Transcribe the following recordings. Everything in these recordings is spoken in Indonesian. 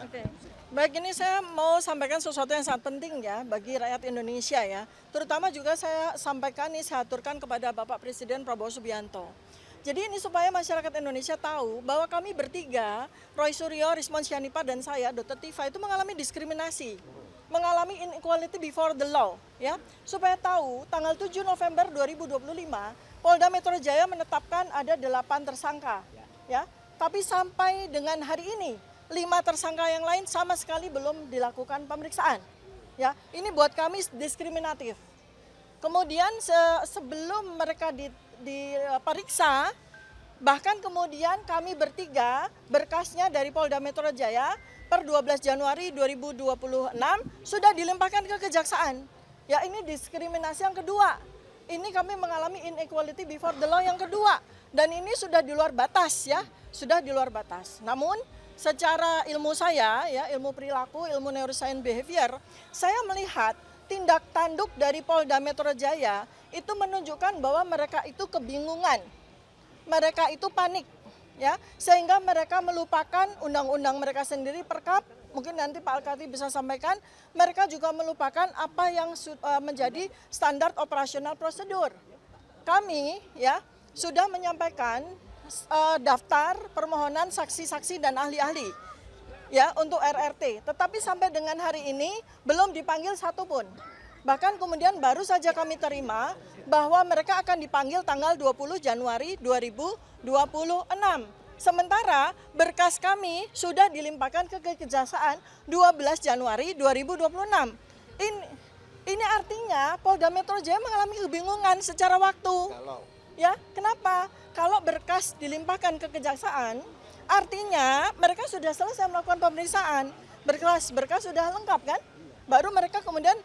Oke. Baik, ini saya mau sampaikan sesuatu yang sangat penting ya bagi rakyat Indonesia ya. Terutama juga saya sampaikan nih, saya aturkan kepada Bapak Presiden Prabowo Subianto. Jadi ini supaya masyarakat Indonesia tahu bahwa kami bertiga, Roy Suryo, Rismon Syanipa, dan saya, Dr. Tifa, itu mengalami diskriminasi. Mengalami inequality before the law. Ya. Supaya tahu, tanggal 7 November 2025, Polda Metro Jaya menetapkan ada 8 tersangka. Ya. Tapi sampai dengan hari ini, 5 tersangka yang lain sama sekali belum dilakukan pemeriksaan. Ya, ini buat kami diskriminatif. Kemudian sebelum mereka diperiksa, bahkan kemudian kami bertiga berkasnya dari Polda Metro Jaya per 12 Januari 2026 sudah dilimpahkan ke kejaksaan. Ya, ini diskriminasi yang kedua. Ini kami mengalami inequality before the law yang kedua. Dan ini sudah di luar batas ya, sudah di luar batas. Namun secara ilmu saya, ya ilmu perilaku, ilmu neuroscience behavior, saya melihat tindak tanduk dari Polda Metro Jaya itu menunjukkan bahwa mereka itu kebingungan, mereka itu panik, ya sehingga mereka melupakan undang-undang mereka sendiri, Perkap. Mungkin nanti Pak Alkati bisa sampaikan, mereka juga melupakan apa yang menjadi standar operasional prosedur. Kami ya sudah menyampaikan daftar permohonan saksi-saksi dan ahli-ahli ya untuk RRT, tetapi sampai dengan hari ini belum dipanggil satupun. Bahkan kemudian baru saja kami terima bahwa mereka akan dipanggil tanggal 20 Januari 2026. Sementara berkas kami sudah dilimpahkan ke kejaksaan 12 Januari 2026. Ini artinya Polda Metro Jaya mengalami kebingungan secara waktu. Ya, kenapa? Kalau berkas dilimpahkan ke kejaksaan, artinya mereka sudah selesai melakukan pemeriksaan. Berkas sudah lengkap kan? Baru mereka kemudian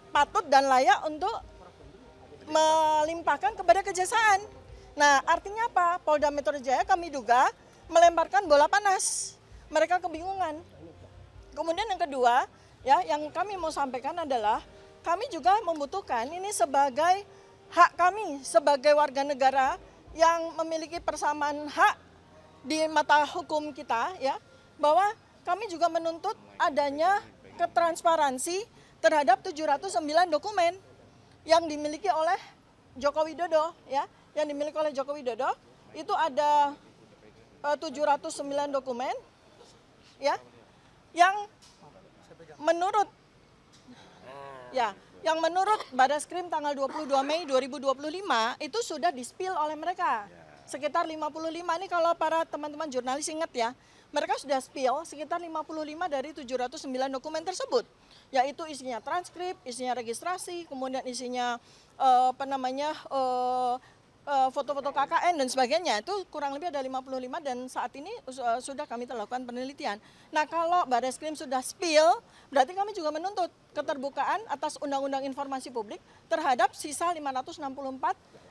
patut dan layak untuk melimpahkan kepada kejaksaan. Nah, artinya apa? Polda Metro Jaya kami duga melemparkan bola panas. Mereka kebingungan. Kemudian yang kedua, ya yang kami mau sampaikan adalah kami juga membutuhkan ini sebagai hak kami sebagai warga negara yang memiliki persamaan hak di mata hukum kita, ya bahwa kami juga menuntut adanya ketransparansi terhadap 709 dokumen yang dimiliki oleh Joko Widodo, ya yang dimiliki oleh Joko Widodo itu ada 709 dokumen, ya yang menurut Badaskrim tanggal 22 Mei 2025 itu sudah di-spill oleh mereka. Sekitar 55 ini kalau para teman-teman jurnalis ingat ya, mereka sudah spill sekitar 55 dari 709 dokumen tersebut. Yaitu isinya transkrip, isinya registrasi, kemudian isinya foto-foto KKN dan sebagainya. Itu kurang lebih ada 55 dan saat ini sudah kami lakukan penelitian. Nah, kalau Badaskrim sudah spill, berarti kami juga menuntut keterbukaan atas Undang-Undang Informasi Publik terhadap sisa 564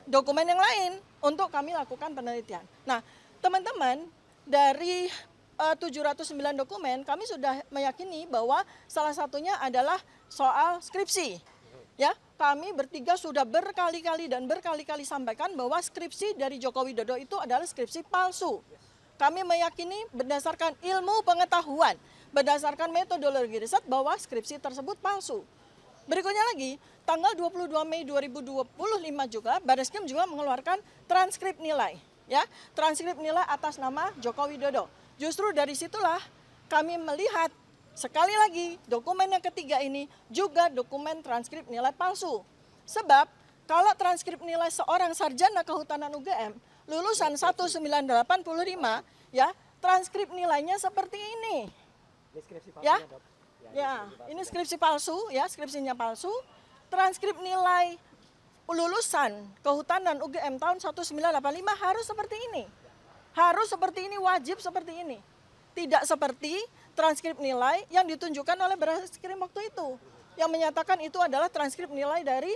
dokumen yang lain untuk kami lakukan penelitian. Nah, teman-teman, dari 709 dokumen kami sudah meyakini bahwa salah satunya adalah soal skripsi. Ya, kami bertiga sudah berkali-kali sampaikan bahwa skripsi dari Joko Widodo itu adalah skripsi palsu. Kami meyakini berdasarkan ilmu pengetahuan, berdasarkan metodologi riset bahwa skripsi tersebut palsu. Berikutnya lagi, tanggal 22 Mei 2025 juga Badaskrim juga mengeluarkan transkrip nilai, ya, transkrip nilai atas nama Joko Widodo. Justru dari situlah kami melihat sekali lagi dokumen yang ketiga ini juga dokumen transkrip nilai palsu. Sebab kalau transkrip nilai seorang sarjana kehutanan UGM lulusan 1985 ya, transkrip nilainya seperti ini. Ya. Ya, ini skripsi palsu ya, skripsinya palsu. Transkrip nilai lulusan kehutanan UGM tahun 1985 harus seperti ini. Harus seperti ini, wajib seperti ini. Tidak seperti transkrip nilai yang ditunjukkan oleh Badaskrim waktu itu. Yang menyatakan itu adalah transkrip nilai dari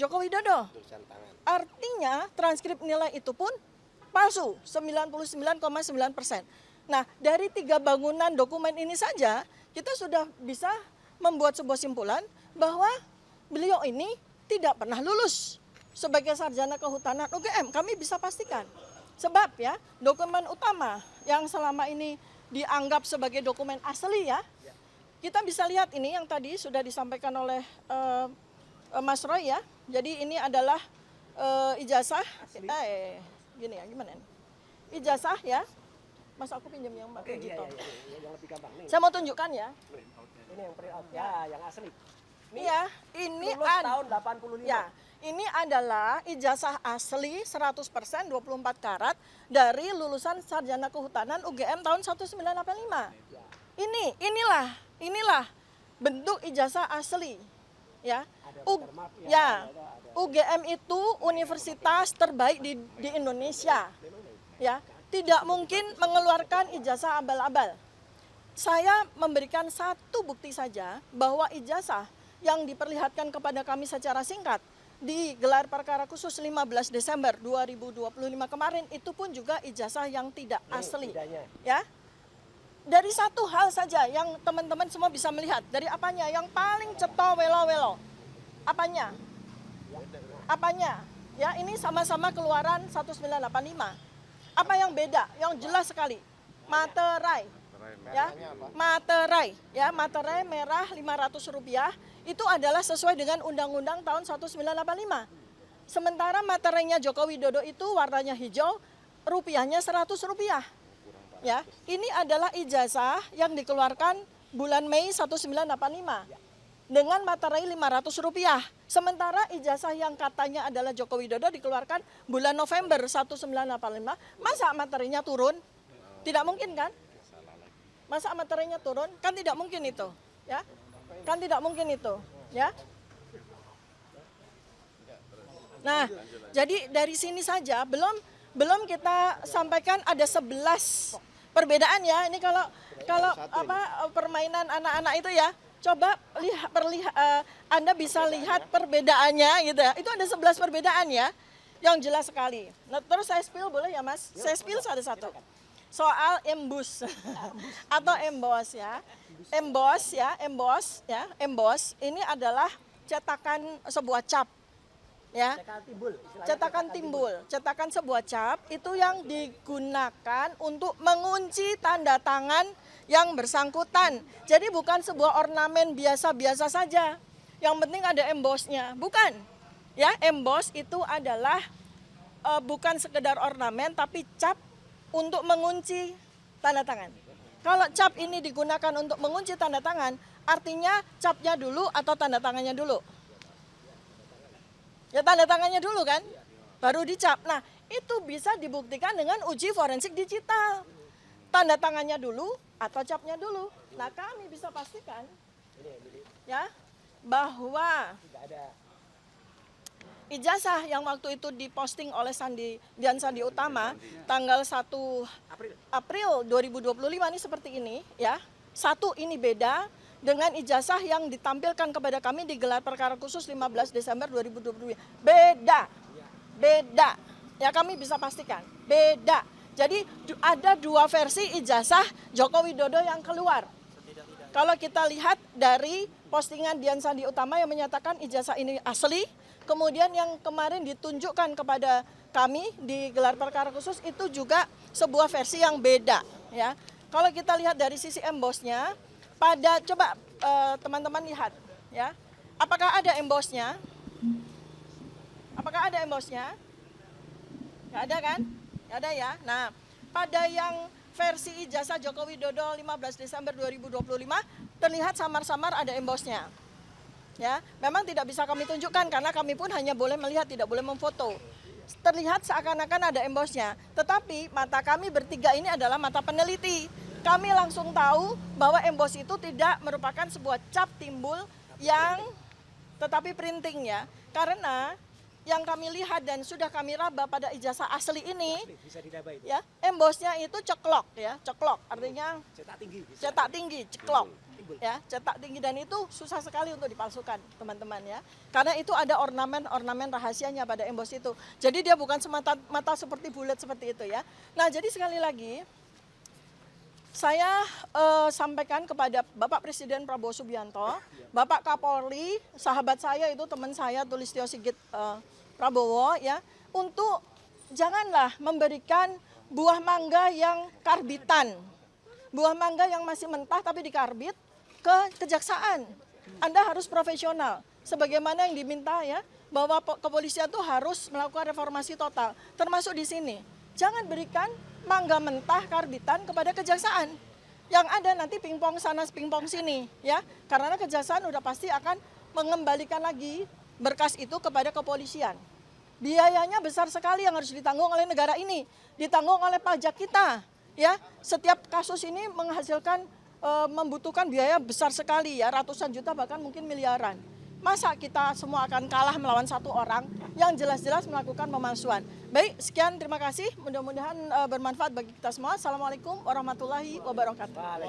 Joko Widodo. Artinya transkrip nilai itu pun palsu, 99,9%. Nah, dari 3 bangunan dokumen ini saja, kita sudah bisa membuat sebuah simpulan bahwa beliau ini tidak pernah lulus sebagai sarjana kehutanan UGM. Kami bisa pastikan. Sebab ya, dokumen utama yang selama ini dianggap sebagai dokumen asli ya. Kita bisa lihat ini yang tadi sudah disampaikan oleh Mas Roy ya. Jadi ini adalah ijazah, gini ya, gimana nih? Ijazah ya. Mas aku pinjam yang Mbak Gito. Yang lebih gampang nih. Saya mau tunjukkan ya. Ini yang print out ya, yang asli. Iya, ini tahun 85. Ya, ini adalah ijazah asli 100% 24 karat dari lulusan Sarjana Kehutanan UGM tahun 1985. Inilah bentuk ijazah asli. Ya. UGM itu universitas terbaik di Indonesia. Ya, tidak mungkin mengeluarkan ijazah abal-abal. Saya memberikan satu bukti saja bahwa ijazah yang diperlihatkan kepada kami secara singkat di gelar perkara khusus 15 Desember 2025 kemarin itu pun juga ijazah yang tidak asli. Ya. Dari satu hal saja yang teman-teman semua bisa melihat, dari apanya yang paling ceto welo-welo. Apanya? Ya, ini sama-sama keluaran 1985. Apa yang beda? Yang jelas sekali. Materai. Ya, materai merah Rp500 itu adalah sesuai dengan Undang-Undang tahun 1985. Sementara materainya Joko Widodo itu warnanya hijau, rupiahnya Rp100. Ya, ini adalah ijazah yang dikeluarkan bulan Mei 1985 dengan materai Rp500. Sementara ijazah yang katanya adalah Joko Widodo dikeluarkan bulan November 1985, masa materinya turun? Tidak mungkin kan? Masa materinya turun? Kan tidak mungkin itu, ya. Kan tidak mungkin itu, ya. Nah, jadi dari sini saja belum kita sampaikan ada 11 perbedaan ya. Ini kalau permainan anak-anak itu ya. Coba Anda bisa lihat perbedaannya gitu ya. Itu ada 11 perbedaan ya. Yang jelas sekali. Nah, terus saya spill boleh ya, Mas? Saya spill satu-satu. Soal emboss atau emboss ya. Emboss ini adalah cetakan sebuah cap. Ya. Cetakan sebuah cap itu yang digunakan untuk mengunci tanda tangan yang bersangkutan. Jadi bukan sebuah ornamen biasa-biasa saja. Yang penting ada embossnya, bukan. Ya, emboss itu adalah bukan sekedar ornamen tapi cap untuk mengunci tanda tangan. Kalau cap ini digunakan untuk mengunci tanda tangan, artinya capnya dulu atau tanda tangannya dulu? Ya tanda tangannya dulu kan, baru dicap. Nah itu bisa dibuktikan dengan uji forensik digital. Tanda tangannya dulu atau capnya dulu. Nah kami bisa pastikan ya bahwa ijazah yang waktu itu diposting oleh Dian Sandi Utama tanggal 1 April 2025 ini seperti ini ya. Satu ini beda dengan ijazah yang ditampilkan kepada kami di gelar perkara khusus 15 Desember 2025. Beda. Ya kami bisa pastikan, beda. Jadi ada dua versi ijazah Joko Widodo yang keluar. Kalau kita lihat dari postingan Dian Sandi Utama yang menyatakan ijazah ini asli, kemudian yang kemarin ditunjukkan kepada kami di gelar perkara khusus itu juga sebuah versi yang beda ya. Kalau kita lihat dari sisi embossnya, coba teman-teman lihat ya. Apakah ada embossnya? Nggak ada kan? Nggak ada ya. Nah, pada yang versi ijazah Joko Widodo 15 Desember 2025 terlihat samar-samar ada embossnya. Ya, memang tidak bisa kami tunjukkan karena kami pun hanya boleh melihat, tidak boleh memfoto. Terlihat seakan-akan ada embossnya, tetapi mata kami bertiga ini adalah mata peneliti. Kami langsung tahu bahwa emboss itu tidak merupakan sebuah cap timbul yang tetapi printing ya. Karena yang kami lihat dan sudah kami raba pada ijazah asli ini, ya, embossnya itu ceklok ya, ceklok artinya cetak tinggi, ceklok. Ya, cetak tinggi dan itu susah sekali untuk dipalsukan teman-teman ya, karena itu ada ornamen rahasianya pada emboss itu. Jadi dia bukan semata-mata seperti bulat seperti itu ya. Nah jadi sekali lagi saya sampaikan kepada Bapak Presiden Prabowo Subianto, Bapak Kapolri, sahabat saya itu teman saya Tulistyo Sigit Prabowo ya, untuk janganlah memberikan buah mangga yang karbitan. buah mangga yang masih mentah tapi dikarbit ke kejaksaan. Anda harus profesional, sebagaimana yang diminta ya, bahwa kepolisian itu harus melakukan reformasi total, termasuk di sini. Jangan berikan mangga mentah karbitan kepada kejaksaan. Yang ada nanti pingpong sana, pingpong sini, ya. Karena kejaksaan udah pasti akan mengembalikan lagi berkas itu kepada kepolisian. Biayanya besar sekali yang harus ditanggung oleh negara ini, ditanggung oleh pajak kita, ya. Setiap kasus ini menghasilkan membutuhkan biaya besar sekali ya, ratusan juta bahkan mungkin miliaran. Masa kita semua akan kalah melawan satu orang yang jelas-jelas melakukan pemalsuan. Baik, sekian, terima kasih. Mudah-mudahan bermanfaat bagi kita semua. Assalamualaikum warahmatullahi wabarakatuh.